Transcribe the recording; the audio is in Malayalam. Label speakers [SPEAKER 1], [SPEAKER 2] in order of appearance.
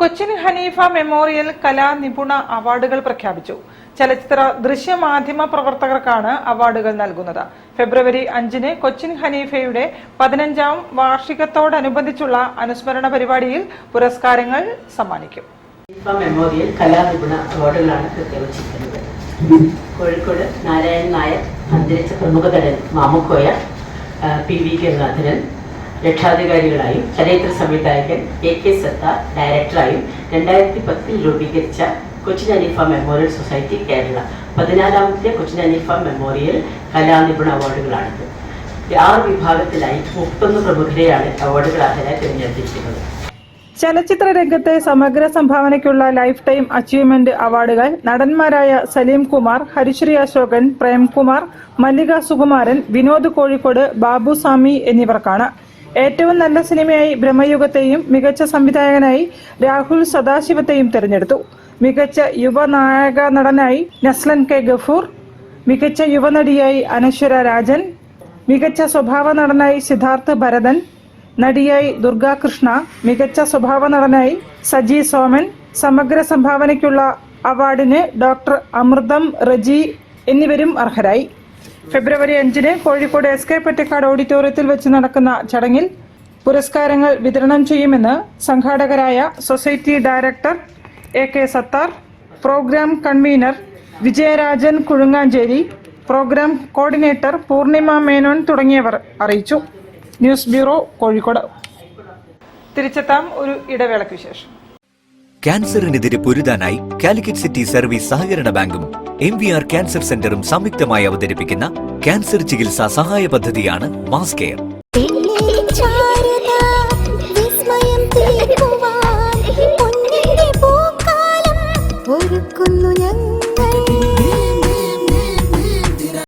[SPEAKER 1] കൊച്ചിൻ ഹനീഫ മെമ്മോറിയൽ കലാ നിപുണ അവാർഡുകൾ പ്രഖ്യാപിച്ചു. ചലച്ചിത്ര ദൃശ്യമാധ്യമ പ്രവർത്തകർക്കാണ് അവാർഡുകൾ നൽകുന്നത്. ഫെബ്രുവരി 5-ന് കൊച്ചിൻ ഹനീഫയുടെ 15ാം വാർഷികത്തോടനുബന്ധിച്ചുള്ള അനുസ്മരണ പരിപാടിയിൽ പുരസ്കാരങ്ങൾ സമ്മാനിക്കും.
[SPEAKER 2] ഹനീഫ മെമ്മോറിയൽ കലാ നിപുണ അവാർഡുകളാണ് പ്രഖ്യാപിച്ചിരിക്കുന്നത്. കോഴിക്കോട് നാരായണൻ നായർ, അന്തരിച്ച പ്രമുഖ നടൻ മാമുക്കോയ, PV ഗംഗാധരൻ രക്ഷാധികാരികളായും ചലച്ചിത്ര സംവിധായകൻ AK സത്താർ ഡയറക്ടറായും 2010 രൂപീകരിച്ച കൊച്ചിൻ ഹനീഫ മെമ്മോറിയൽ സൊസൈറ്റി കേരള 14ാമത്തെ കൊച്ചിൻ ഹനീഫ മെമ്മോറിയൽ കലാനിപുണ അവാർഡുകളാണിത്. 6 വിഭാഗത്തിലായി 31 പ്രമുഖരെയാണ് അവാർഡുകൾ അർഹരായി തിരഞ്ഞെടുത്തിരിക്കുന്നത്.
[SPEAKER 1] ചലച്ചിത്ര രംഗത്തെ സമഗ്ര സംഭാവനയ്ക്കുള്ള ലൈഫ് ടൈം അച്ചീവ്മെന്റ് അവാർഡുകൾ നടന്മാരായ സലീം കുമാർ, ഹരിശ്രീ അശോകൻ, പ്രേംകുമാർ, മല്ലിക സുകുമാരൻ, വിനോദ് കോഴിക്കോട്, ബാബു സ്വാമി എന്നിവർക്കാണ്. ഏറ്റവും നല്ല സിനിമയായി ബ്രഹ്മയുഗത്തെയും മികച്ച സംവിധായകനായി രാഹുൽ സദാശിവത്തെയും തെരഞ്ഞെടുത്തു. മികച്ച യുവനായക നടനായി നസ്ലൻ K ഗഫൂർ, മികച്ച യുവനടിയായി അനശ്വര രാജൻ, മികച്ച സ്വഭാവ നടനായി സിദ്ധാർത്ഥ് ഭരതൻ, നടിയായി ദുർഗ കൃഷ്ണ, മികച്ച സ്വഭാവ നടനായി സജി സോമൻ. സമഗ്ര സംഭാവനയ്ക്കുള്ള അവാർഡിന് ഡോക്ടർ അമൃതം റജി എന്നിവരും അർഹരായി. ഫെബ്രുവരി 5-ന് കോഴിക്കോട് SK പൊറ്റക്കാട് ഓഡിറ്റോറിയത്തിൽ വെച്ച് നടക്കുന്ന ചടങ്ങിൽ പുരസ്കാരങ്ങൾ വിതരണം ചെയ്യുമെന്ന് സംഘാടകരായ society director AK Sattar, program convener Vijayarajan Kuzhunganchery, program coordinator Poornima Menon തുടങ്ങിയവർ അറിയിച്ചു. News bureau, Kozhikode. തിരിച്ചെത്താം ഒരു ഇടവേളയ്ക്ക് ശേഷം.
[SPEAKER 3] ക്യാൻസറിനെതിരെ പൊരുതാനായി കാലിക്കറ്റ് സിറ്റി സർവീസ് സഹകരണ ബാങ്കും MVR ക്യാൻസർ സെന്ററും സംയുക്തമായി അവതരിപ്പിക്കുന്ന ക്യാൻസർ ചികിത്സാ സഹായ പദ്ധതിയാണ് മാസ് കെയർ.
[SPEAKER 4] ഒരുക്കുന്നു ഞങ്ങൾ